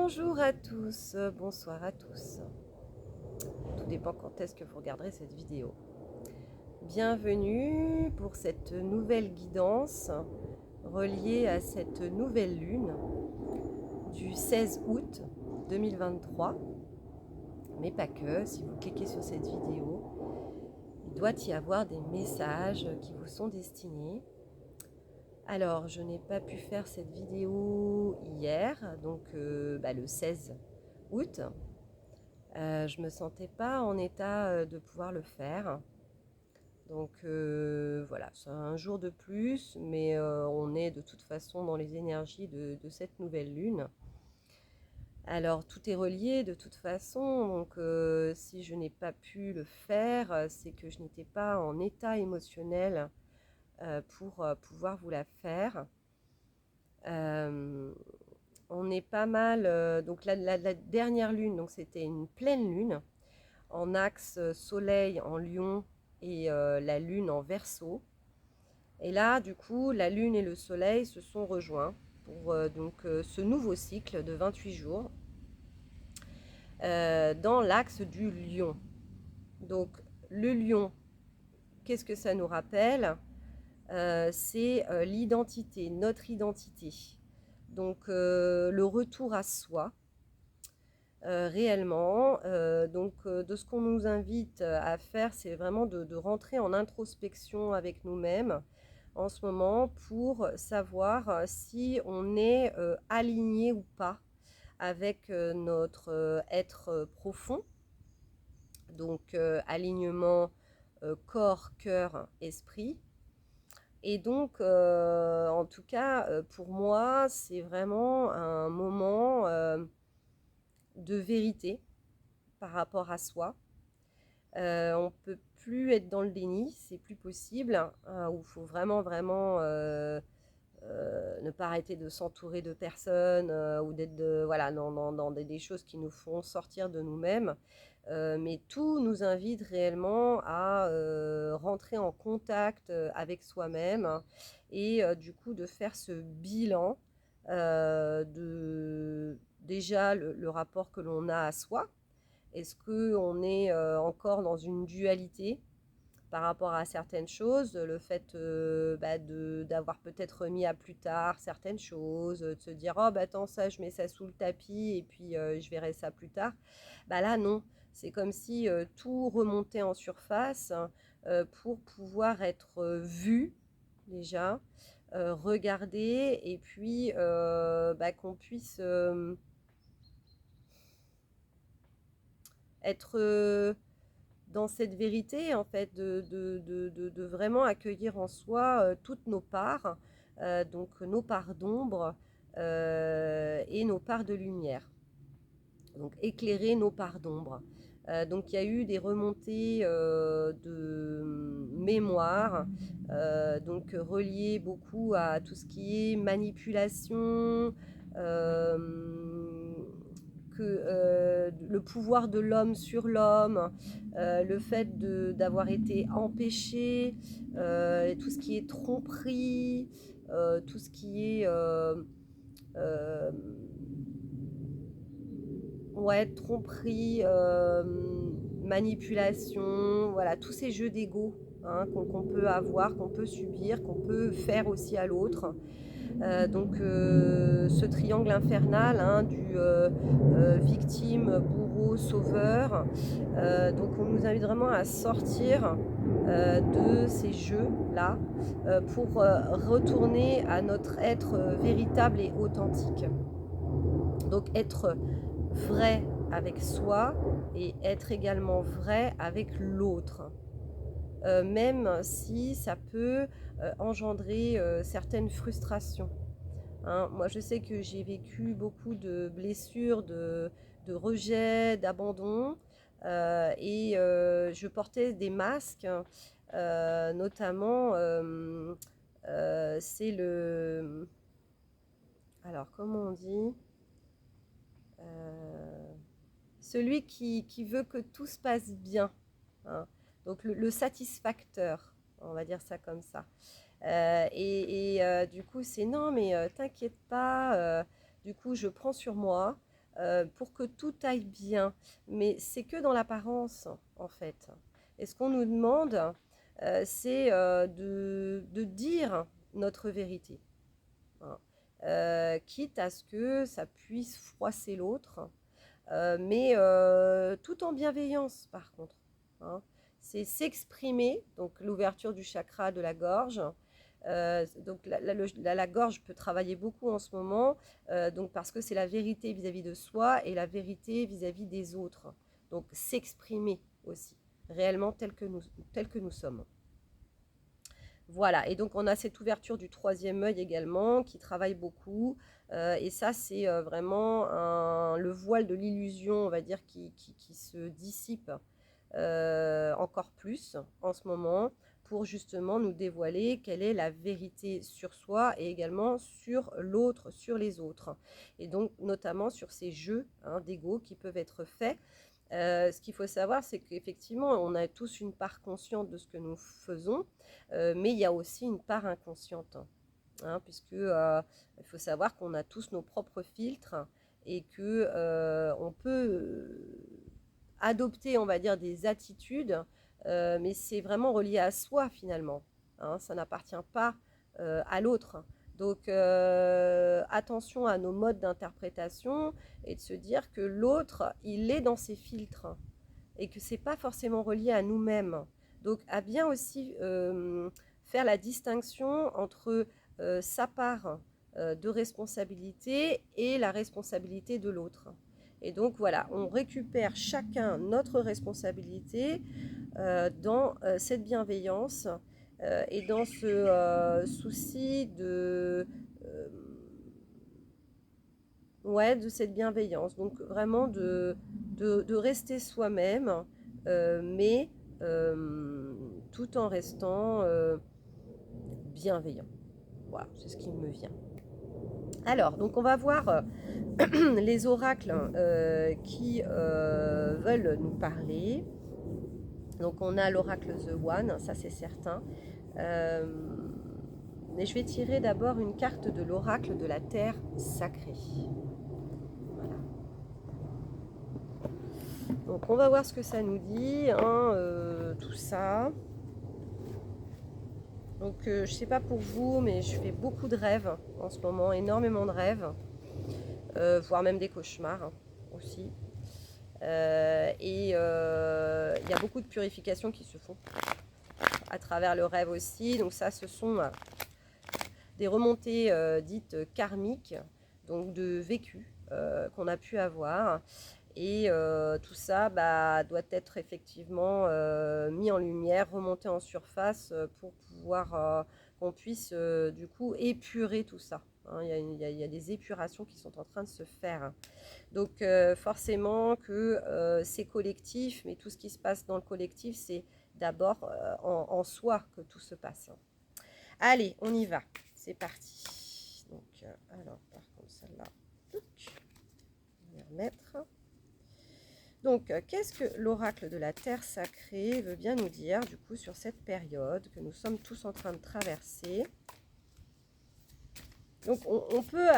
Bonjour à tous, bonsoir à tous. Tout dépend quand est-ce que vous regarderez cette vidéo. Bienvenue pour cette nouvelle guidance reliée à cette nouvelle lune du 16 août 2023. Mais pas que, si vous cliquez sur cette vidéo, il doit y avoir des messages qui vous sont destinés. Alors, je n'ai pas pu faire cette vidéo hier, donc le 16 août. Je me sentais pas en état de pouvoir le faire. Donc voilà, c'est un jour de plus, mais on est de toute façon dans les énergies de cette nouvelle lune. Alors tout est relié de toute façon, donc si je n'ai pas pu le faire, c'est que je n'étais pas en état émotionnel pour pouvoir vous la faire. On est pas mal, donc la dernière lune, donc c'était une pleine lune en axe soleil en lion et la lune en verseau. Et là, du coup, la lune et le soleil se sont rejoints pour ce nouveau cycle de 28 jours dans l'axe du lion. Donc, le lion, qu'est-ce que ça nous rappelle? C'est l'identité, notre identité. Donc, le retour à soi, réellement. De ce qu'on nous invite à faire, c'est vraiment de rentrer en introspection avec nous-mêmes en ce moment pour savoir si on est aligné ou pas avec notre être profond. Donc, alignement corps, cœur, esprit. Et donc, en tout cas, pour moi, c'est vraiment un moment de vérité par rapport à soi. On ne peut plus être dans le déni, c'est plus possible, où il faut vraiment ne pas arrêter de s'entourer de personnes ou d'être voilà, dans des choses qui nous font sortir de nous-mêmes. Mais tout nous invite réellement à rentrer en contact avec soi-même et du coup de faire ce bilan de déjà le rapport que l'on a à soi. Est-ce qu'on est encore dans une dualité par rapport à certaines choses, le fait d'avoir peut-être mis à plus tard certaines choses, de se dire oh bah attends ça je mets ça sous le tapis et puis je verrai ça plus tard. Bah là non, c'est comme si tout remontait en surface pour pouvoir être vu déjà, regarder et puis qu'on puisse être dans cette vérité, en fait, de vraiment accueillir en soi toutes nos parts, donc nos parts d'ombre et nos parts de lumière. Donc éclairer nos parts d'ombre. Donc il y a eu des remontées de mémoire, donc reliées beaucoup à tout ce qui est manipulation, le pouvoir de l'homme sur l'homme, le fait d'avoir été empêché, tout ce qui est tromperie, tout ce qui est euh, ouais, tromperie, manipulation, voilà, tous ces jeux d'ego qu'on peut avoir, qu'on peut subir, qu'on peut faire aussi à l'autre. Ce triangle infernal du victime, bourreau, sauveur. Donc on nous invite vraiment à sortir de ces jeux-là pour retourner à notre être véritable et authentique. Donc être vrai avec soi et être également vrai avec l'autre. Même si ça peut engendrer certaines frustrations. Moi, je sais que j'ai vécu beaucoup de blessures, de rejet, d'abandon. Et je portais des masques, notamment, c'est le... Alors, comment on dit celui qui veut que tout se passe bien. Hein. Donc, le satisfacteur, on va dire ça comme ça. Du coup, c'est non, mais t'inquiète pas. Du coup, je prends sur moi. pour que tout aille bien. Mais c'est que dans l'apparence, en fait. Et ce qu'on nous demande, c'est de dire notre vérité, hein. Quitte à ce que ça puisse froisser l'autre, mais tout en bienveillance par contre, hein. C'est s'exprimer, donc l'ouverture du chakra de la gorge. Donc la gorge peut travailler beaucoup en ce moment, donc parce que c'est la vérité vis-à-vis de soi et la vérité vis-à-vis des autres. Donc s'exprimer aussi, réellement tel que nous sommes. Voilà, et donc on a cette ouverture du troisième œil également qui travaille beaucoup. Et ça, c'est vraiment le voile de l'illusion, on va dire, qui se dissipe encore plus en ce moment pour justement nous dévoiler quelle est la vérité sur soi et également sur l'autre, sur les autres. Et donc notamment sur ces jeux, hein, d'ego qui peuvent être faits. Ce qu'il faut savoir, c'est qu'effectivement, on a tous une part consciente de ce que nous faisons, mais il y a aussi une part inconsciente, hein, puisque il faut savoir qu'on a tous nos propres filtres et que on peut adopter, on va dire, des attitudes, mais c'est vraiment relié à soi finalement, hein, ça n'appartient pas à l'autre. Donc attention à nos modes d'interprétation et de se dire que l'autre, il est dans ses filtres et que c'est pas forcément relié à nous-mêmes. Donc à bien aussi faire la distinction entre sa part de responsabilité et la responsabilité de l'autre. Et donc voilà, on récupère chacun notre responsabilité dans cette bienveillance et dans ce souci euh, ouais, de cette bienveillance. Donc vraiment de rester soi-même, mais tout en restant bienveillant. Voilà, c'est ce qui me vient. Alors, donc on va voir les oracles qui veulent nous parler. Donc on a l'oracle The One, ça c'est certain. Euh, mais je vais tirer d'abord une carte de l'oracle de la terre sacrée. Voilà. Donc on va voir ce que ça nous dit, hein, tout ça. Donc je ne sais pas pour vous, mais je fais beaucoup de rêves en ce moment, énormément de rêves, voire même des cauchemars, hein, aussi. Et il y a beaucoup de purifications qui se font à travers le rêve aussi. Donc ça, ce sont des remontées dites karmiques, donc de vécu qu'on a pu avoir. Et tout ça doit être effectivement mis en lumière, remonté en surface pour pouvoir qu'on puisse du coup épurer tout ça, hein. Il y a des épurations qui sont en train de se faire. Donc forcément que c'est collectif, mais tout ce qui se passe dans le collectif, c'est d'abord en soi que tout se passe. Allez, on y va. C'est parti. Donc, alors, par contre, celle-là, on va remettre. Donc, qu'est-ce que l'oracle de la terre sacrée veut bien nous dire, du coup, sur cette période que nous sommes tous en train de traverser? Donc, on peut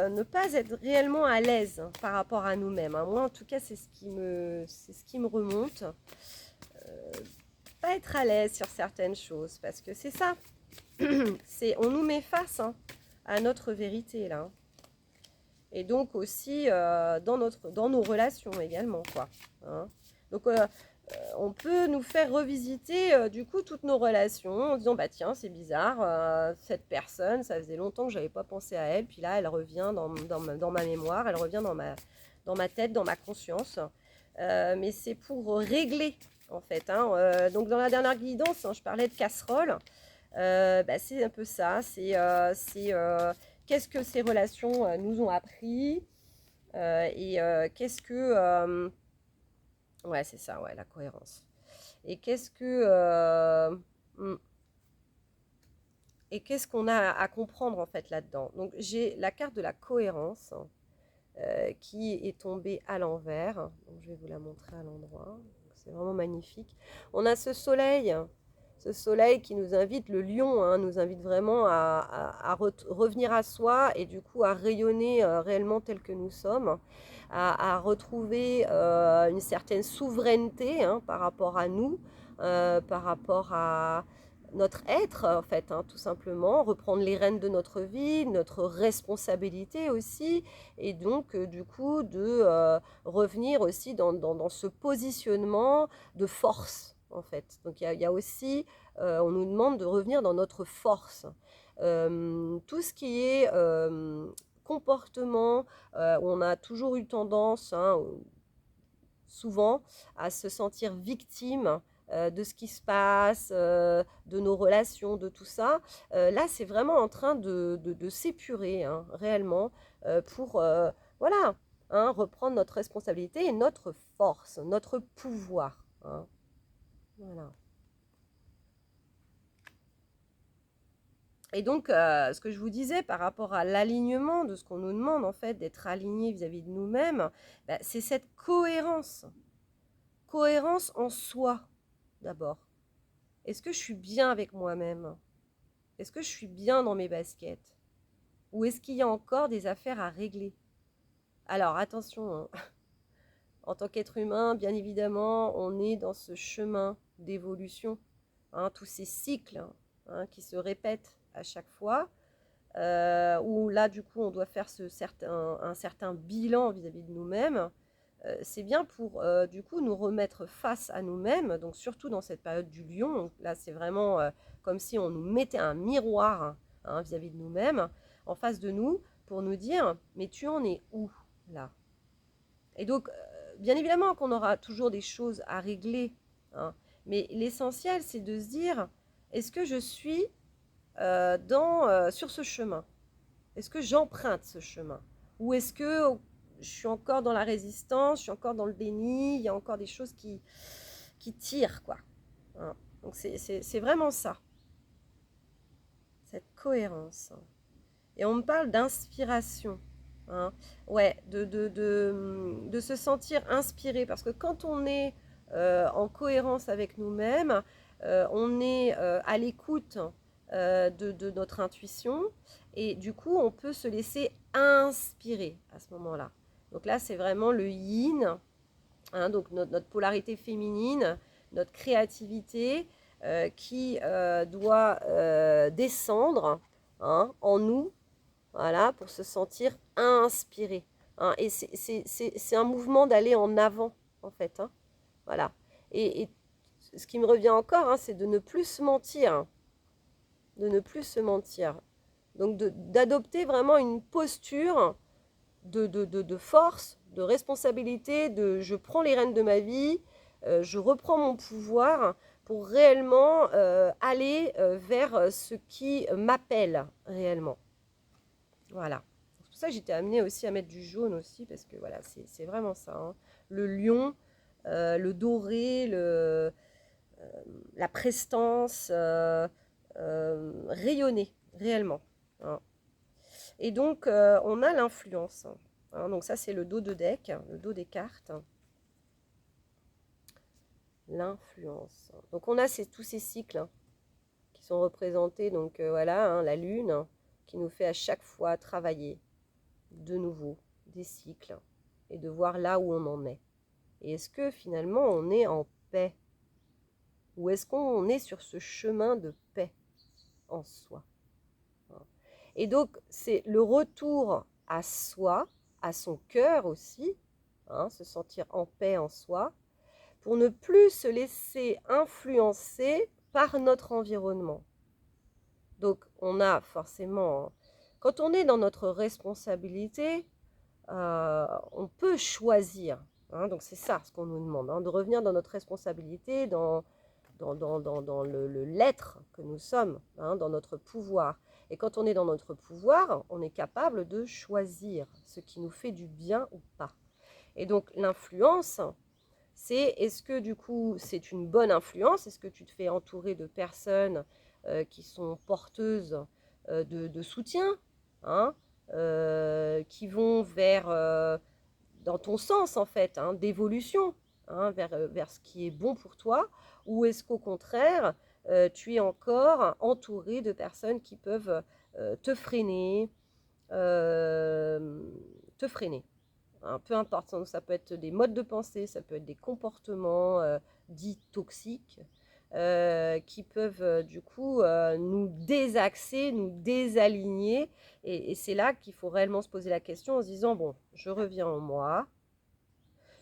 ne pas être réellement à l'aise, hein, par rapport à nous-mêmes, hein. Moi, en tout cas, c'est ce qui me remonte. Pas être à l'aise sur certaines choses, parce que c'est ça. On nous met face, hein, à notre vérité, là, hein. Et donc aussi dans nos relations également, quoi, hein. Donc on peut nous faire revisiter du coup toutes nos relations en disant bah tiens c'est bizarre, cette personne ça faisait longtemps que j'avais pas pensé à elle, puis là elle revient dans ma mémoire, elle revient dans ma tête, dans ma conscience. Mais c'est pour régler en fait, hein. Donc dans la dernière guidance, hein, je parlais de casserole. C'est un peu ça, c'est qu'est-ce que ces relations nous ont appris, et qu'est-ce que ouais c'est ça, ouais, la cohérence. Et hmm, qu'est-ce qu'on a à comprendre en fait là-dedans. Donc j'ai la carte de la cohérence qui est tombée à l'envers. Donc je vais vous la montrer à l'endroit. C'est vraiment magnifique. On a ce soleil ce soleil qui nous invite, le lion, hein, nous invite vraiment à revenir à soi et du coup à rayonner réellement tel que nous sommes, à retrouver une certaine souveraineté, hein, par rapport à nous, par rapport à notre être, en fait, hein, tout simplement, reprendre les rênes de notre vie, notre responsabilité aussi, et donc, du coup, de revenir aussi dans ce positionnement de force, en fait. Donc, il y a aussi, on nous demande de revenir dans notre force. Tout ce qui est comportement, où on a toujours eu tendance, hein, souvent à se sentir victime de ce qui se passe, de nos relations, de tout ça. Là, c'est vraiment en train de s'épurer, hein, réellement, pour voilà, hein, reprendre notre responsabilité et notre force, notre pouvoir. Hein. Voilà. Et donc, ce que je vous disais par rapport à l'alignement de ce qu'on nous demande, en fait, d'être aligné vis-à-vis de nous-mêmes, bah, c'est cette cohérence. Cohérence en soi, d'abord. Est-ce que je suis bien avec moi-même? Est-ce que je suis bien dans mes baskets? Ou est-ce qu'il y a encore des affaires à régler? Alors, attention, hein. En tant qu'être humain, bien évidemment, on est dans ce chemin d'évolution, hein, tous ces cycles, hein, qui se répètent à chaque fois, où là, du coup, on doit faire un certain bilan vis-à-vis de nous-mêmes. C'est bien pour, du coup, nous remettre face à nous-mêmes, donc surtout dans cette période du lion. Donc là, c'est vraiment comme si on nous mettait un miroir, hein, vis-à-vis de nous-mêmes, en face de nous, pour nous dire, mais tu en es où, là? Et donc, bien évidemment qu'on aura toujours des choses à régler, hein, mais l'essentiel, c'est de se dire, est-ce que je suis sur ce chemin? Est-ce que j'emprunte ce chemin? Ou est-ce que je suis encore dans la résistance, je suis encore dans le déni, il y a encore des choses qui tirent, quoi. Hein. Donc c'est vraiment ça, cette cohérence. Et on me parle d'inspiration. Hein. Ouais, de se sentir inspiré. Parce que quand on est en cohérence avec nous-mêmes, on est à l'écoute de notre intuition. Et du coup, on peut se laisser inspirer à ce moment-là. Donc là, c'est vraiment le yin, hein, donc notre polarité féminine, notre créativité qui doit descendre, hein, en nous, voilà, pour se sentir inspiré. Hein, et c'est un mouvement d'aller en avant, en fait. Hein, voilà. Et ce qui me revient encore, hein, c'est de ne plus se mentir. Hein, de ne plus se mentir. Donc d'adopter vraiment une posture de force, de responsabilité, de je prends les rênes de ma vie, je reprends mon pouvoir pour réellement aller vers ce qui m'appelle réellement. Voilà. C'est pour ça que j'étais amenée aussi à mettre du jaune aussi, parce que voilà, c'est vraiment ça. Hein. Le lion, le doré, la prestance, rayonner réellement. Hein. Et donc, on a l'influence. Hein, donc ça, c'est le dos de deck, le dos des cartes. L'influence. Donc on a tous ces cycles, hein, qui sont représentés. Donc voilà, hein, la lune, hein, qui nous fait à chaque fois travailler de nouveau des cycles et de voir là où on en est. Et est-ce que finalement on est en paix? Ou est-ce qu'on est sur ce chemin de paix en soi? Et donc c'est le retour à soi, à son cœur aussi, hein, se sentir en paix en soi, pour ne plus se laisser influencer par notre environnement. Donc on a forcément, quand on est dans notre responsabilité, on peut choisir. Hein, donc c'est ça ce qu'on nous demande, hein, de revenir dans notre responsabilité, dans l'être que nous sommes, hein, dans notre pouvoir. Et quand on est dans notre pouvoir, on est capable de choisir ce qui nous fait du bien ou pas. Et donc l'influence, c'est est-ce que du coup c'est une bonne influence? Est-ce que tu te fais entourer de personnes qui sont porteuses de soutien, hein, qui vont dans ton sens en fait, hein, d'évolution, hein, vers ce qui est bon pour toi? Ou est-ce qu'au contraire, tu es encore entouré de personnes qui peuvent te freiner, euh, te freiner. Hein, peu importe, donc ça peut être des modes de pensée, ça peut être des comportements dits toxiques qui peuvent du coup nous désaxer, nous désaligner. Et c'est là qu'il faut réellement se poser la question en se disant, bon, je reviens en moi,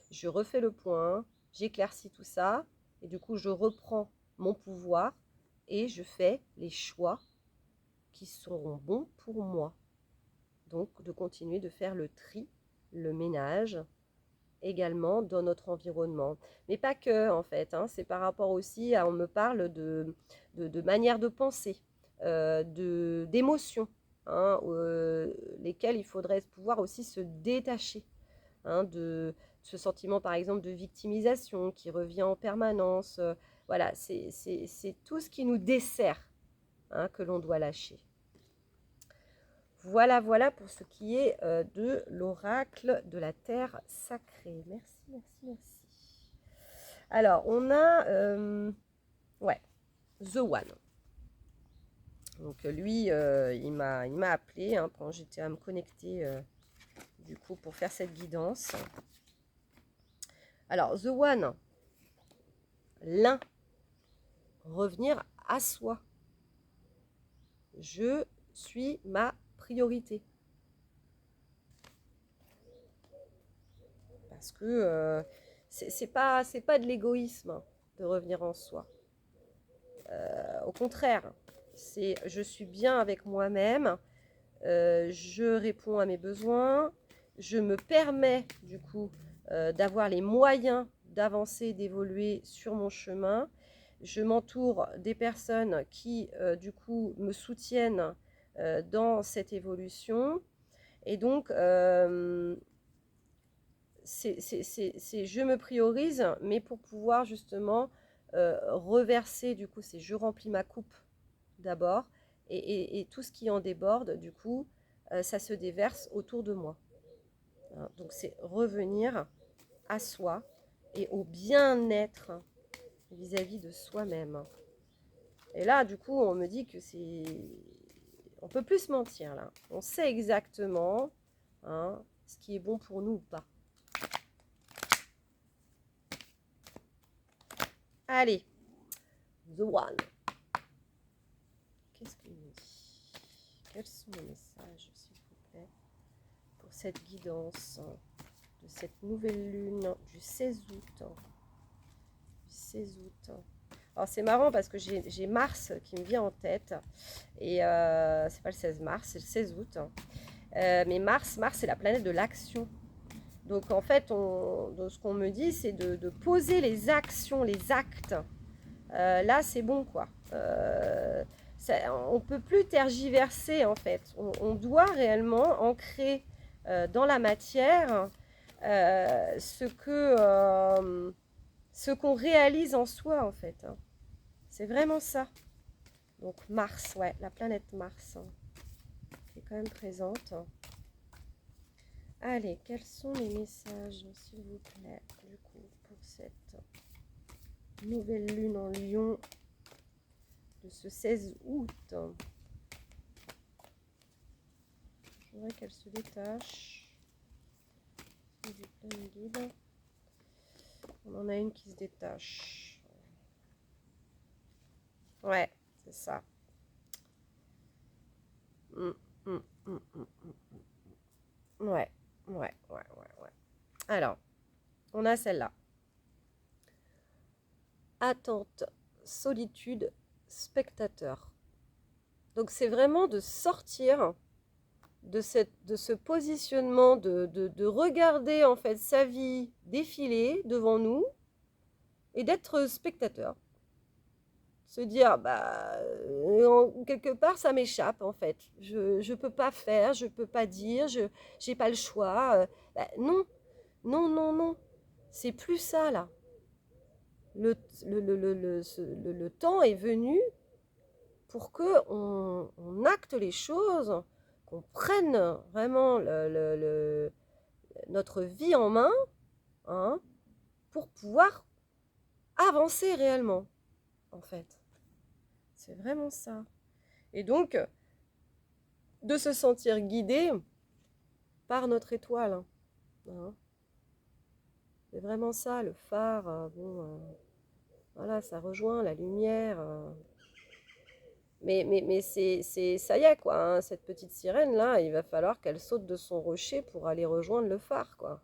je refais le point, j'éclaircis tout ça, et du coup je reprends mon pouvoir et je fais les choix qui seront bons pour moi. Donc de continuer de faire le tri, le ménage, également dans notre environnement. Mais pas que, en fait, hein, c'est par rapport aussi à, on me parle de manière de penser, d'émotions, hein, lesquelles il faudrait pouvoir aussi se détacher, hein, de ce sentiment, par exemple, de victimisation qui revient en permanence. Voilà, c'est tout ce qui nous dessert, hein, que l'on doit lâcher. Voilà, voilà pour ce qui est de l'oracle de la terre sacrée. Merci, merci, merci. Alors, on a ouais, The One. Donc lui, il m'a appelé hein, quand j'étais à me connecter du coup pour faire cette guidance. Alors, The One, l'un, revenir à soi. Je suis ma priorité. Parce que c'est pas de l'égoïsme hein, de revenir en soi. Au contraire, c'est je suis bien avec moi-même, je réponds à mes besoins, je me permets du coup d'avoir les moyens d'avancer, d'évoluer sur mon chemin. Je m'entoure des personnes qui du coup me soutiennent dans cette évolution. Et donc, je me priorise, mais pour pouvoir justement reverser, du coup, c'est je remplis ma coupe d'abord, et tout ce qui en déborde, du coup, ça se déverse autour de moi. Hein, donc c'est revenir à soi et au bien-être vis-à-vis de soi-même. Et là, du coup, on me dit que c'est... On peut plus se mentir, là. On sait exactement hein, ce qui est bon pour nous ou pas. Allez, The One. Qu'est-ce qu'il nous dit? Quels sont les messages, s'il vous plaît, pour cette guidance de cette nouvelle lune du 16 août? Du 16 août. Alors c'est marrant parce que j'ai Mars qui me vient en tête. Et c'est pas le 16 mars, c'est le 16 août. Mais Mars, c'est la planète de l'action. Donc en fait, ce qu'on me dit, c'est de poser les actions, les actes. Là, c'est bon, quoi. On ne peut plus tergiverser, en fait. On doit réellement ancrer dans la matière ce qu'on réalise en soi, en fait. Hein. C'est vraiment ça. Donc Mars, ouais, la planète Mars, hein, qui est quand même présente. Allez, quels sont les messages, s'il vous plaît, du coup, pour cette nouvelle lune en Lion de ce 16 août? Je voudrais qu'elle se détache. C'est du plein guide. On en a une qui se détache. Ouais, c'est ça. Ouais, ouais. Alors, on a celle-là. Attente, solitude, spectateur. Donc c'est vraiment de sortir de ce positionnement, de regarder en fait sa vie défiler devant nous et d'être spectateur. Se dire, bah, quelque part, ça m'échappe en fait. Je peux pas faire, je peux pas dire, je n'ai pas le choix. Bah, non, non. C'est plus ça là. Le temps est venu pour que on acte les choses, qu'on prenne vraiment notre vie en main, hein, pour pouvoir avancer réellement, en fait. C'est vraiment ça. Et donc, de se sentir guidé par notre étoile. Hein. C'est vraiment ça, le phare. Voilà, ça rejoint la lumière. Mais ça y est, quoi. Hein, cette petite sirène-là, il va falloir qu'elle saute de son rocher pour aller rejoindre le phare, quoi.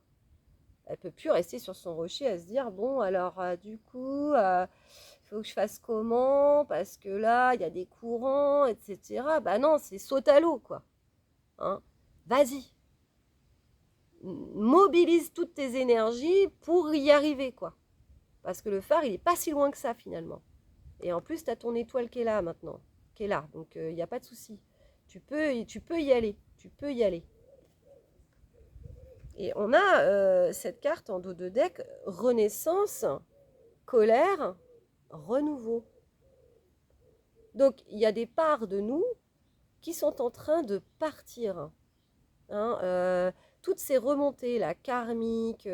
Elle peut plus rester sur son rocher à se dire, bon, alors, du coup, faut que je fasse comment? Parce que là, il y a des courants, etc. Bah non, c'est saute à l'eau, quoi. Hein. Vas-y. Mobilise toutes tes énergies pour y arriver, quoi. Parce que le phare, il est pas si loin que ça, finalement. Et en plus, tu as ton étoile qui est là maintenant, qui est là. Donc, il n'y a pas de souci. Tu peux y aller. Tu peux y aller. Et on a cette carte en dos de deck, renaissance, colère, renouveau. Donc, il y a des parts de nous qui sont en train de partir. Hein, toutes ces remontées, là, karmiques,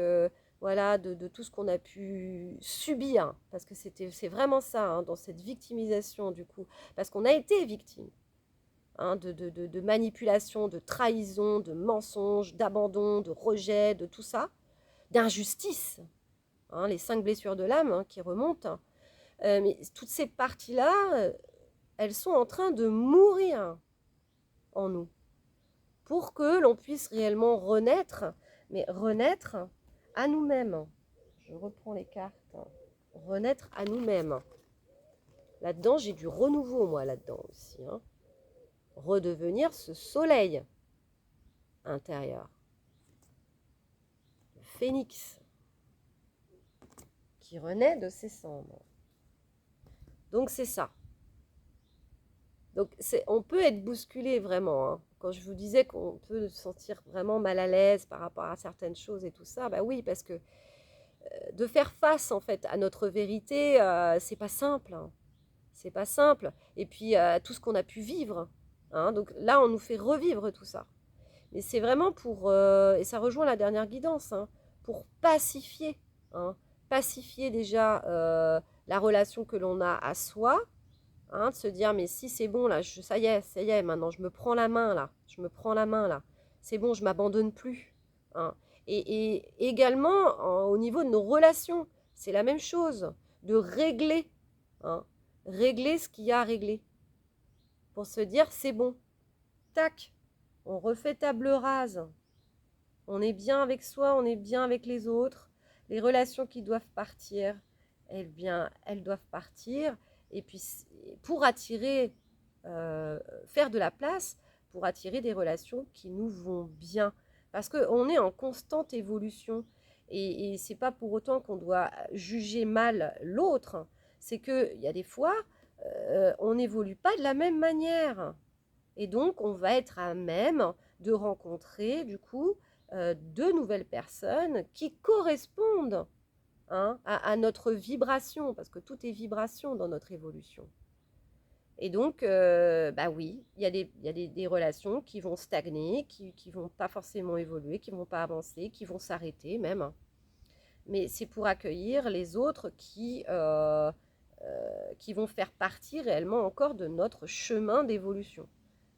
voilà, de tout ce qu'on a pu subir, parce que c'est vraiment ça, hein, dans cette victimisation, du coup, parce qu'on a été victime. Hein, de manipulation, de trahison, de mensonge, d'abandon, de rejet, de tout ça, d'injustice, hein, les 5 blessures de l'âme hein, qui remontent. Mais toutes ces parties-là, elles sont en train de mourir en nous pour que l'on puisse réellement renaître, mais renaître à nous-mêmes. Je reprends les cartes. Renaître à nous-mêmes. Là-dedans, j'ai du renouveau, moi, là-dedans aussi. Hein. Redevenir ce soleil intérieur. Le phénix qui renaît de ses cendres. Donc, c'est ça. Donc, on peut être bousculé vraiment. Hein. Quand je vous disais qu'on peut se sentir vraiment mal à l'aise par rapport à certaines choses et tout ça, bah oui, parce que de faire face en fait à notre vérité, c'est pas simple. Hein. C'est pas simple. Et puis, tout ce qu'on a pu vivre. Hein. Donc là, on nous fait revivre tout ça. Mais c'est vraiment pour, et ça rejoint la dernière guidance, hein, pour pacifier. Hein. Pacifier déjà la relation que l'on a à soi. Hein, de se dire, mais si c'est bon, là, ça y est, maintenant, je me prends la main, là. Je me prends la main, là. C'est bon, je m'abandonne plus. Hein. Et également, au niveau de nos relations, c'est la même chose. De régler. Hein. Régler ce qu'il y a à régler. Pour se dire, c'est bon. Tac. On refait table rase. On est bien avec soi, on est bien avec les autres. Les relations qui doivent partir, elles doivent partir. Et puis, pour attirer, faire de la place, pour attirer des relations qui nous vont bien. Parce qu'on est en constante évolution. Et ce n'est pas pour autant qu'on doit juger mal l'autre. C'est qu'il y a des fois, on n'évolue pas de la même manière. Et donc, on va être à même de rencontrer, du coup, de nouvelles personnes qui correspondent hein, à notre vibration, parce que tout est vibration dans notre évolution. Et donc, bah oui, il y a des relations qui vont stagner, qui ne vont pas forcément évoluer, qui ne vont pas avancer, qui vont s'arrêter même. Mais c'est pour accueillir les autres qui vont faire partie réellement encore de notre chemin d'évolution.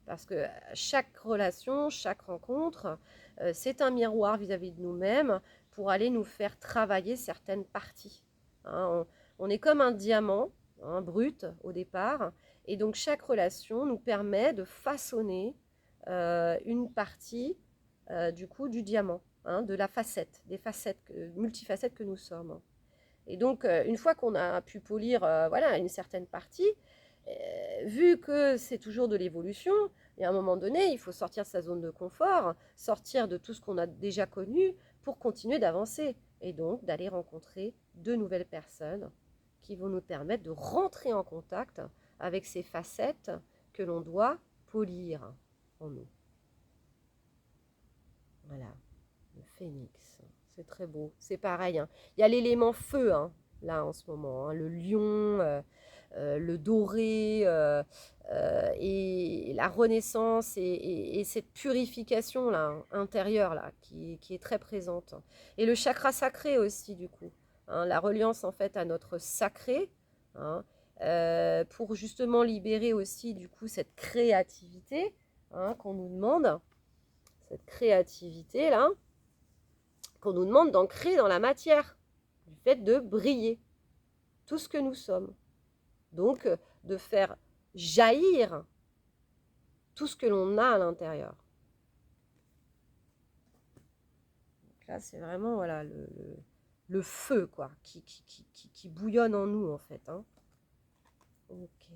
Parce que chaque relation, chaque rencontre, c'est un miroir vis-à-vis de nous-mêmes pour aller nous faire travailler certaines parties. Hein, on est comme un diamant, hein, brut au départ, et donc chaque relation nous permet de façonner une partie du coup du diamant, hein, de la facette, des facettes, multifacettes que nous sommes. Et donc une fois qu'on a pu polir voilà, une certaine partie, vu que c'est toujours de l'évolution, et à un moment donné, il faut sortir de sa zone de confort, sortir de tout ce qu'on a déjà connu pour continuer d'avancer. Et donc d'aller rencontrer de nouvelles personnes qui vont nous permettre de rentrer en contact avec ces facettes que l'on doit polir en nous. Voilà, le phénix, c'est très beau. C'est pareil, hein. Il y a l'élément feu hein, là en ce moment, hein, le lion, le doré et la renaissance et cette purification là, hein, intérieure là, qui est très présente. Et le chakra sacré aussi du coup, hein, la reliance en fait à notre sacré, hein, pour justement libérer aussi du coup cette créativité qu'on nous demande, cette créativité-là, qu'on nous demande d'ancrer dans la matière, du fait de briller tout ce que nous sommes. Donc, de faire jaillir tout ce que l'on a à l'intérieur. Donc là, c'est vraiment voilà, le feu quoi, qui bouillonne en nous, en fait. Ok.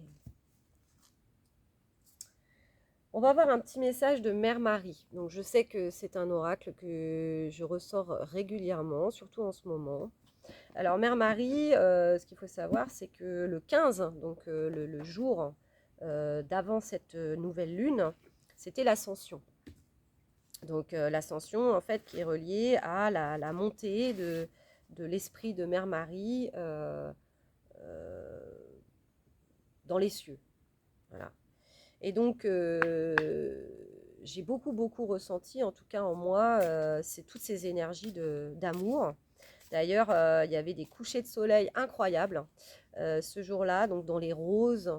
On va avoir un petit message de Mère Marie. Donc, je sais que c'est un oracle que je ressors régulièrement, surtout en ce moment. Alors, Mère Marie, ce qu'il faut savoir, c'est que le 15, donc le jour d'avant cette nouvelle lune, c'était l'ascension. Donc, l'ascension, en fait, qui est reliée à la montée de l'esprit de Mère Marie euh, dans les cieux. Voilà. Et donc, j'ai beaucoup ressenti, en tout cas en moi, c'est toutes ces énergies d'amour. D'ailleurs, il y avait des couchers de soleil incroyables ce jour-là, donc dans les roses,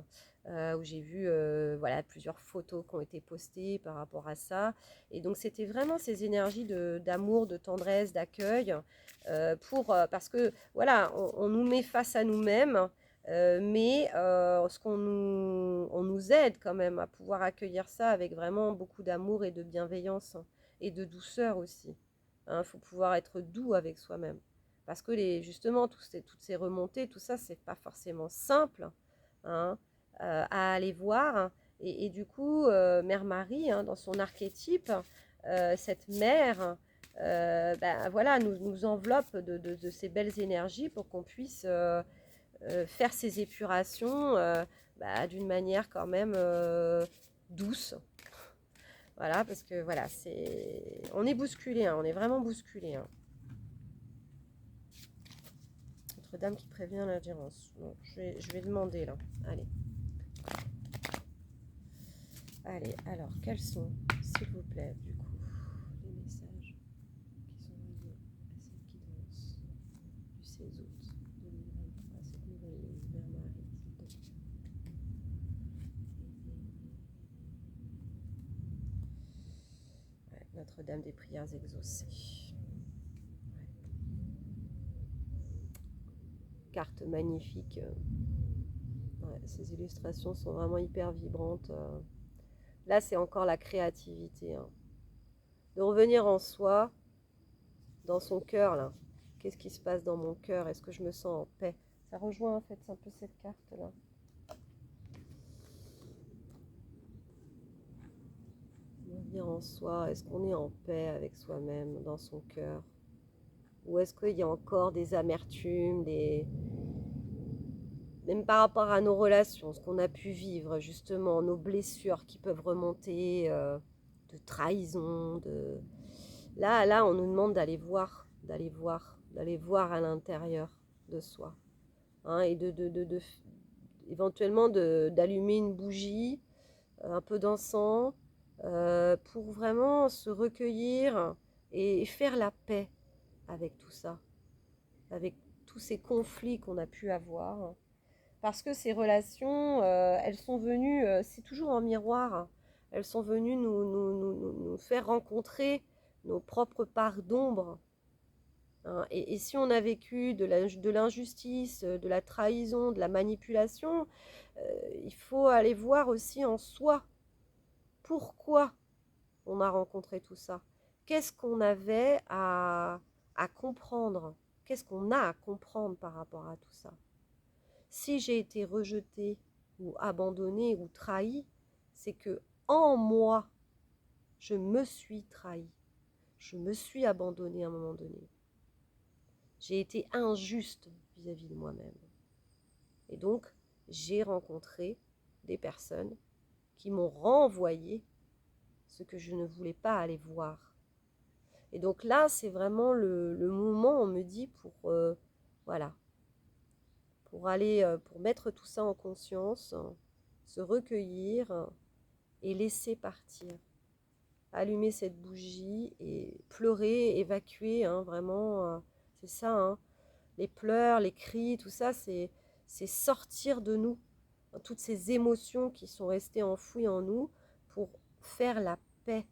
où j'ai vu voilà, plusieurs photos qui ont été postées par rapport à ça. Et donc, c'était vraiment ces énergies d'amour, de tendresse, d'accueil, parce que voilà, on nous met face à nous-mêmes. Mais on nous aide quand même à pouvoir accueillir ça avec vraiment beaucoup d'amour et de bienveillance et de douceur aussi. Il faut pouvoir être doux avec soi-même. Parce que justement, toutes ces remontées, tout ça, c'est pas forcément simple hein, à aller voir. Et du coup, Mère Marie, dans son archétype, cette mère, ben, voilà, nous enveloppe de ces belles énergies pour qu'on puisse faire ces épurations bah, d'une manière quand même douce. Voilà, parce que voilà, on est bousculé, on est vraiment bousculé. Notre-Dame qui prévient l'ingérence. Bon, je vais demander là. Allez. Allez, alors, quels sont, s'il vous plaît, du coup, les messages qui sont liés à cette guidance du 16 août 2023, cette nouvelle lune, Mère Marie, s'il te plaît. Ouais, Notre-Dame des prières exaucées. Ouais. Carte magnifique. Ouais, ces illustrations sont vraiment hyper vibrantes. Là, c'est encore la créativité. De revenir en soi, dans son cœur, là. Qu'est-ce qui se passe dans mon cœur? Est-ce que je me sens en paix? Ça rejoint en fait un peu cette carte-là. Revenir en soi, est-ce qu'on est en paix avec soi-même, dans son cœur? Ou est-ce qu'il y a encore des amertumes, même par rapport à nos relations, ce qu'on a pu vivre, justement, nos blessures qui peuvent remonter, de trahison, Là, on nous demande d'aller voir à l'intérieur de soi. Et éventuellement d'allumer une bougie, un peu d'encens, pour vraiment se recueillir et faire la paix avec tout ça, avec tous ces conflits qu'on a pu avoir. Parce que ces relations, elles sont venues, c'est toujours en miroir, elles sont venues nous faire rencontrer nos propres parts d'ombre. Et si on a vécu de l'injustice, de la trahison, de la manipulation, il faut aller voir aussi en soi pourquoi on a rencontré tout ça. Qu'est-ce qu'on avait à comprendre? Qu'est-ce qu'on a à comprendre par rapport à tout ça? Si j'ai été rejetée ou abandonnée ou trahie, c'est que en moi, je me suis trahie. Je me suis abandonnée à un moment donné. J'ai été injuste vis-à-vis de moi-même. Et donc, j'ai rencontré des personnes qui m'ont renvoyé ce que je ne voulais pas aller voir. Et donc là, c'est vraiment le moment, on me dit, voilà, pour aller, pour mettre tout ça en conscience, se recueillir et laisser partir. Allumer cette bougie et pleurer, évacuer, vraiment, c'est ça, les pleurs, les cris, tout ça, c'est sortir de nous toutes ces émotions qui sont restées enfouies en nous pour faire la paix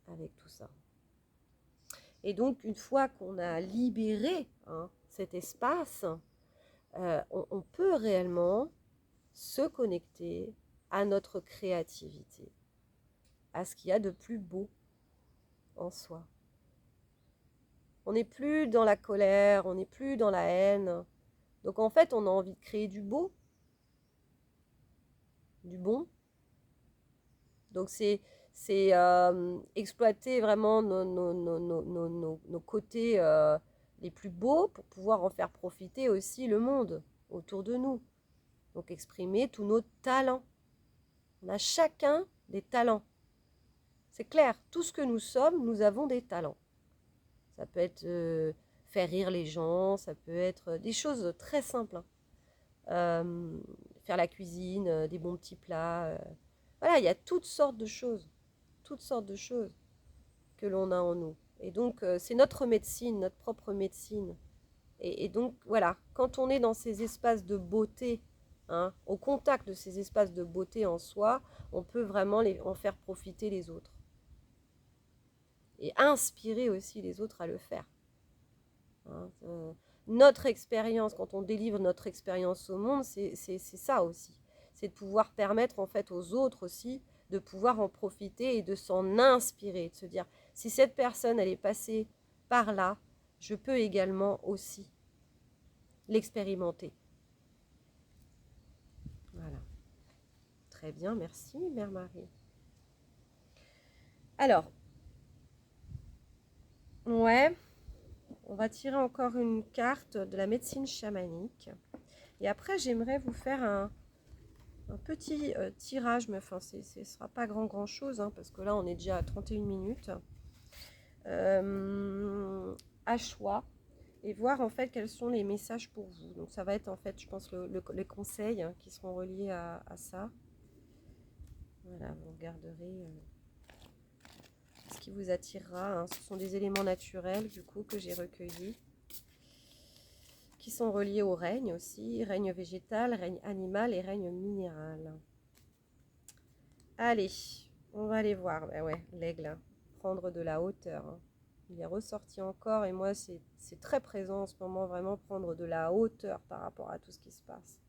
avec tout ça. Et donc, une fois qu'on a libéré cet espace, on peut réellement se connecter à notre créativité, à ce qu'il y a de plus beau en soi. On n'est plus dans la colère, on n'est plus dans la haine. Donc en fait, on a envie de créer du beau, du bon. Donc c'est exploiter vraiment nos côtés les plus beaux pour pouvoir en faire profiter aussi le monde autour de nous. Donc exprimer tous nos talents. On a chacun des talents. C'est clair, tout ce que nous sommes, nous avons des talents. Ça peut être faire rire les gens, ça peut être des choses très simples. Faire la cuisine, des bons petits plats. Voilà, il y a toutes sortes de choses que l'on a en nous. Et donc, c'est notre médecine, notre propre médecine. Et donc, voilà, quand on est dans ces espaces de beauté, au contact de ces espaces de beauté en soi, on peut vraiment en faire profiter les autres. Et inspirer aussi les autres à le faire. Notre expérience, quand on délivre notre expérience au monde, c'est ça aussi. C'est de pouvoir permettre en fait aux autres aussi de pouvoir en profiter et de s'en inspirer, de se dire, si cette personne, elle est passée par là, je peux également aussi l'expérimenter. Voilà. Très bien, merci, Mère Marie. Alors, ouais, on va tirer encore une carte de la médecine chamanique. Et après, j'aimerais vous faire un petit tirage, mais enfin, ce ne sera pas grand chose, parce que là, on est déjà à 31 minutes. À choix, et voir en fait quels sont les messages pour vous. Donc ça va être en fait, je pense, les conseils qui seront reliés à ça. Voilà, vous regarderez ce qui vous attirera. Ce sont des éléments naturels du coup que j'ai recueillis, qui sont reliés au règne aussi, règne végétal, règne animal et règne minéral. Allez, on va aller voir. Ben ouais, l'aigle, prendre de la hauteur. Il est ressorti encore et moi c'est très présent en ce moment, vraiment prendre de la hauteur par rapport à tout ce qui se passe.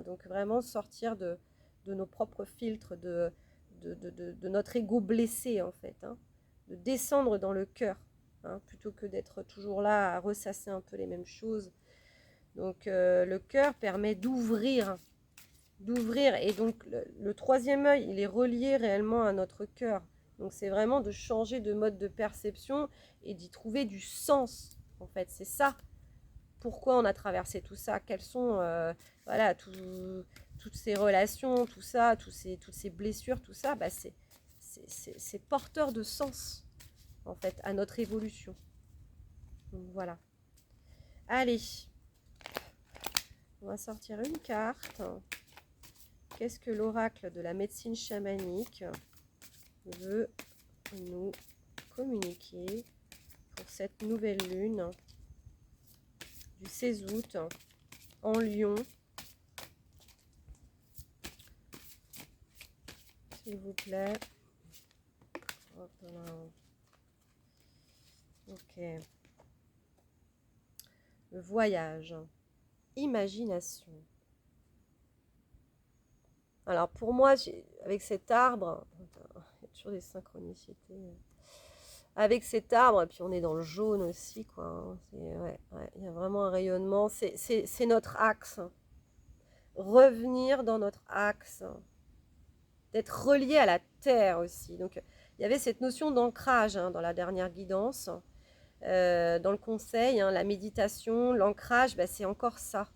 Donc vraiment sortir de nos propres filtres, de notre ego blessé en fait, de descendre dans le cœur, plutôt que d'être toujours là à ressasser un peu les mêmes choses. Donc le cœur permet d'ouvrir, et donc le troisième œil, il est relié réellement à notre cœur. Donc c'est vraiment de changer de mode de perception et d'y trouver du sens, en fait. C'est ça. Pourquoi on a traversé tout ça? Quelles sont voilà, toutes ces relations, tout ça, toutes ces blessures, tout ça, bah c'est porteur de sens, en fait, à notre évolution. Donc voilà. Allez, on va sortir une carte. Qu'est-ce que l'oracle de la médecine chamanique veut nous communiquer pour cette nouvelle lune du 16 août en Lion? S'il vous plaît. Hop là. Ok. Le voyage. Imagination. Alors pour moi, avec cet arbre, il y a toujours des synchronicités. Avec cet arbre, et puis on est dans le jaune aussi, quoi. Ouais, il y a vraiment un rayonnement. C'est notre axe. Revenir dans notre axe. D'être relié à la terre aussi. Donc il y avait cette notion d'ancrage dans la dernière guidance. Dans le conseil, la méditation, l'ancrage, c'est encore ça.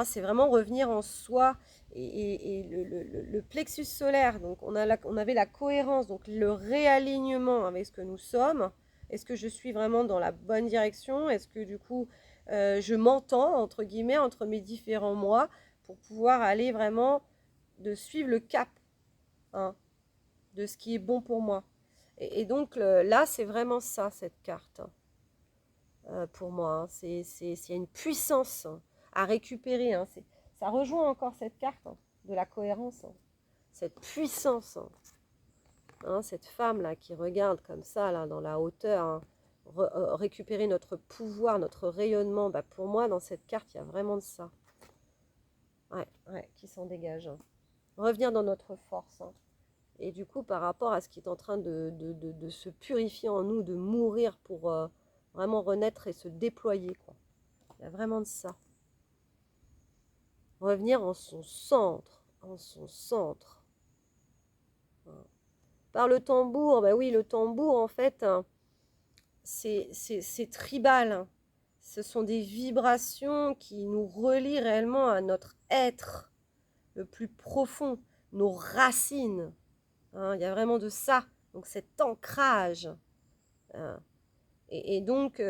C'est vraiment revenir en soi et le plexus solaire. Donc on avait la cohérence, donc le réalignement avec ce que nous sommes. Est-ce que je suis vraiment dans la bonne direction? Est-ce que du coup je m'entends entre guillemets entre mes différents moi pour pouvoir aller vraiment de suivre le cap de ce qui est bon pour moi? Et donc là c'est vraiment ça cette carte. Pour moi, il y a une puissance à récupérer. Ça rejoint encore cette carte hein, de la cohérence, hein, cette puissance. Hein. Hein, cette femme-là qui regarde comme ça, là, dans la hauteur, hein, récupérer notre pouvoir, notre rayonnement, bah, pour moi, dans cette carte, il y a vraiment de ça. Ouais, ouais, qui s'en dégage. Hein. Revenir dans notre force. Hein. Et du coup, par rapport à ce qui est en train de se purifier en nous, de mourir pour vraiment renaître et se déployer, quoi. Il y a vraiment de ça. Revenir en son centre, en son centre. Voilà. Par le tambour, bah oui, le tambour, en fait, hein, c'est tribal. Hein. Ce sont des vibrations qui nous relient réellement à notre être le plus profond, nos racines. Hein, il y a vraiment de ça. Donc cet ancrage. Hein. Et donc,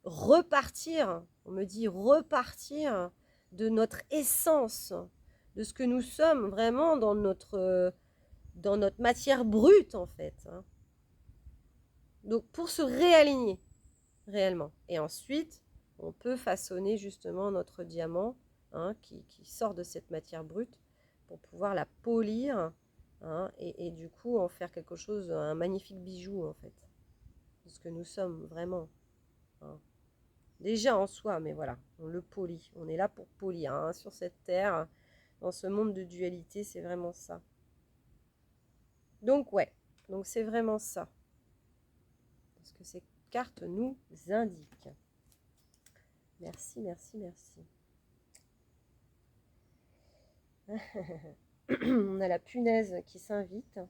repartir, on me dit repartir de notre essence, de ce que nous sommes vraiment dans notre matière brute, en fait. Hein. Donc, pour se réaligner réellement. Et ensuite, on peut façonner justement notre diamant hein, qui sort de cette matière brute pour pouvoir la polir hein, et du coup en faire quelque chose, un magnifique bijou en fait. De ce que nous sommes vraiment. Hein. Déjà en soi, mais voilà, on le polit. On est là pour polir hein, sur cette terre, dans ce monde de dualité, c'est vraiment ça. Donc ouais, donc c'est vraiment ça. Parce que ces cartes nous indiquent. Merci, merci, merci. On a la punaise qui s'invite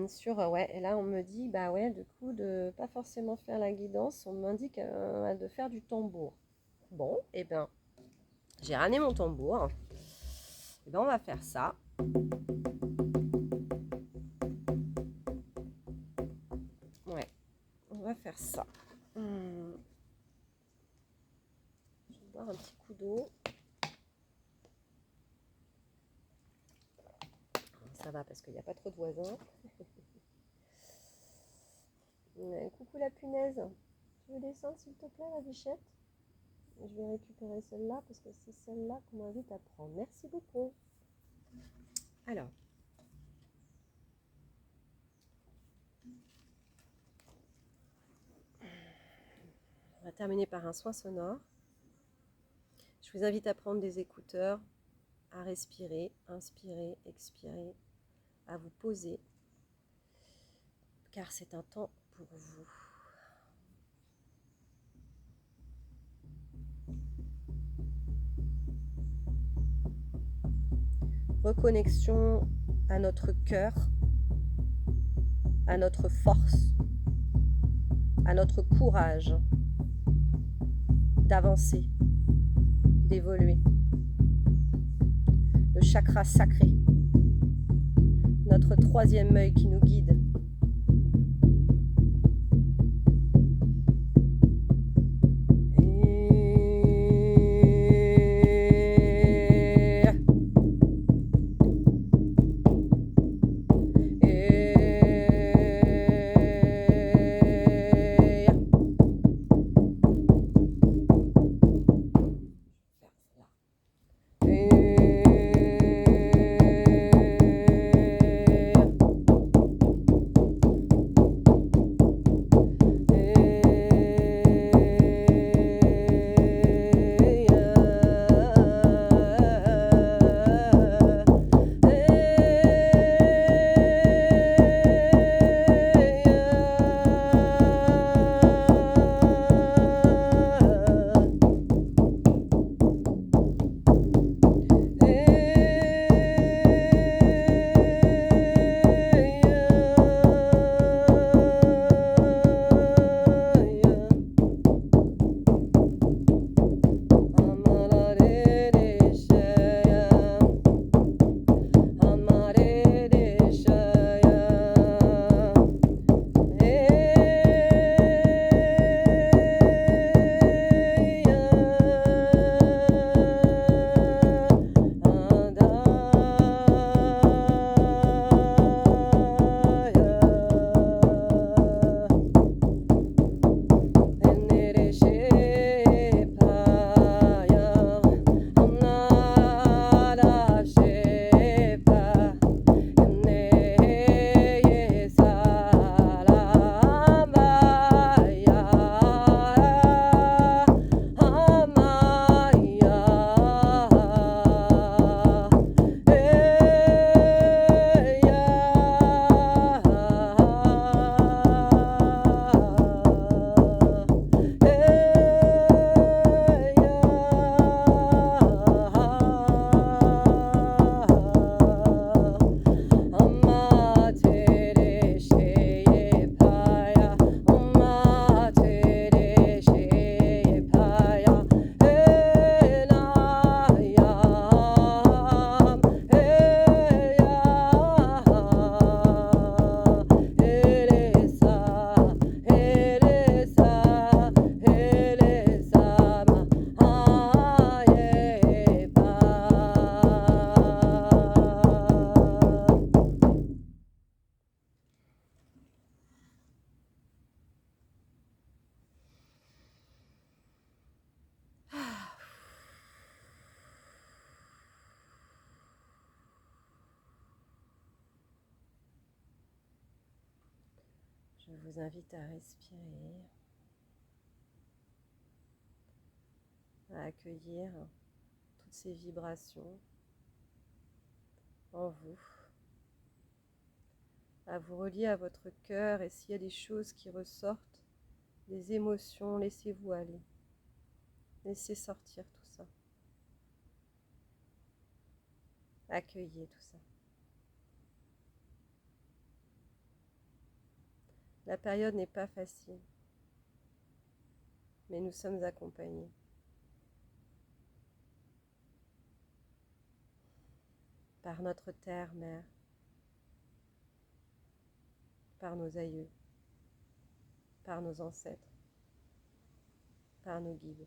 sur ouais, et là on me dit bah ouais, du coup de pas forcément faire la guidance, on m'indique de faire du tambour. Bon, et ben j'ai ramené mon tambour. Et ben on va faire ça. Ouais, on va faire ça. Je vais boire un petit coup d'eau. Ça va parce qu'il n'y a pas trop de voisins. Coucou la punaise. Tu veux descendre s'il te plaît la bichette? Je vais récupérer celle-là parce que c'est celle-là qu'on m'invite à prendre. Merci beaucoup. Alors. On va terminer par un soin sonore. Je vous invite à prendre des écouteurs, à respirer, inspirer, expirer, à vous poser, car c'est un temps pour vous. Reconnexion à notre cœur, à notre force, à notre courage d'avancer, d'évoluer. Le chakra sacré, notre troisième œil qui nous guide. Je vous invite à respirer, à accueillir toutes ces vibrations en vous, à vous relier à votre cœur, et s'il y a des choses qui ressortent, des émotions, laissez-vous aller. Laissez sortir tout ça. Accueillez tout ça. La période n'est pas facile, mais nous sommes accompagnés. Par notre terre-mère, par nos aïeux, par nos ancêtres, par nos guides.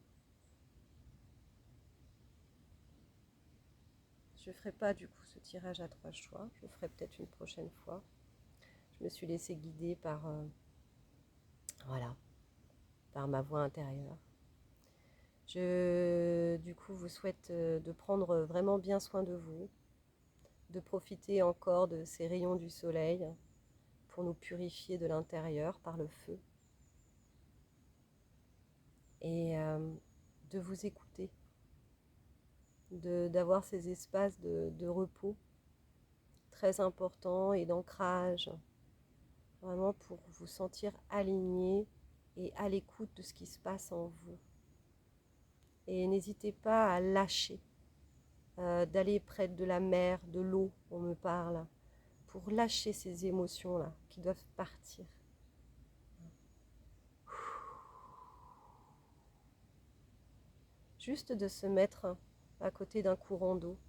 Je ne ferai pas du coup ce tirage à 3 choix, je le ferai peut-être une prochaine fois. Je me suis laissée guider par, voilà, par ma voix intérieure. Je, du coup, vous souhaite de prendre vraiment bien soin de vous, de profiter encore de ces rayons du soleil pour nous purifier de l'intérieur par le feu et de vous écouter, d'avoir ces espaces de repos très importants et d'ancrage, vraiment pour vous sentir aligné et à l'écoute de ce qui se passe en vous. Et n'hésitez pas à lâcher, d'aller près de la mer, de l'eau, on me parle, pour lâcher ces émotions-là qui doivent partir. Juste de se mettre à côté d'un courant d'eau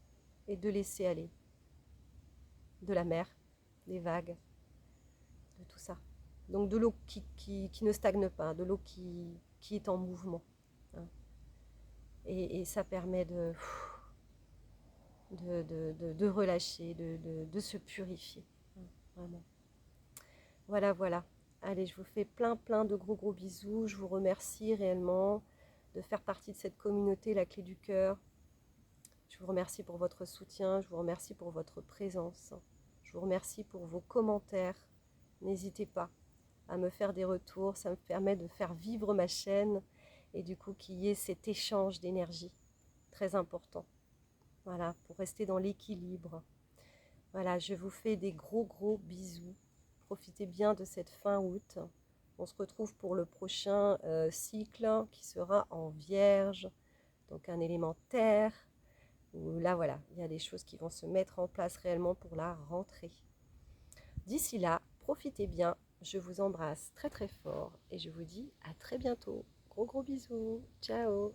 et de laisser aller, de la mer, des vagues, de tout ça. Donc de l'eau qui ne stagne pas, de l'eau qui est en mouvement. Hein. Et ça permet de relâcher, de se purifier. Hein, vraiment. Voilà, voilà. Allez, je vous fais plein de gros bisous. Je vous remercie réellement de faire partie de cette communauté, la clé du cœur. Je vous remercie pour votre soutien, je vous remercie pour votre présence. Je vous remercie pour vos commentaires. N'hésitez pas à me faire des retours, ça me permet de faire vivre ma chaîne et du coup qu'il y ait cet échange d'énergie très important. Voilà, pour rester dans l'équilibre. Voilà, je vous fais des gros bisous. Profitez bien de cette fin août. On se retrouve pour le prochain cycle qui sera en Vierge, donc un élément terre, où là voilà, il y a des choses qui vont se mettre en place réellement pour la rentrée. D'ici là, profitez bien, je vous embrasse très fort et je vous dis à très bientôt. Gros bisous, ciao.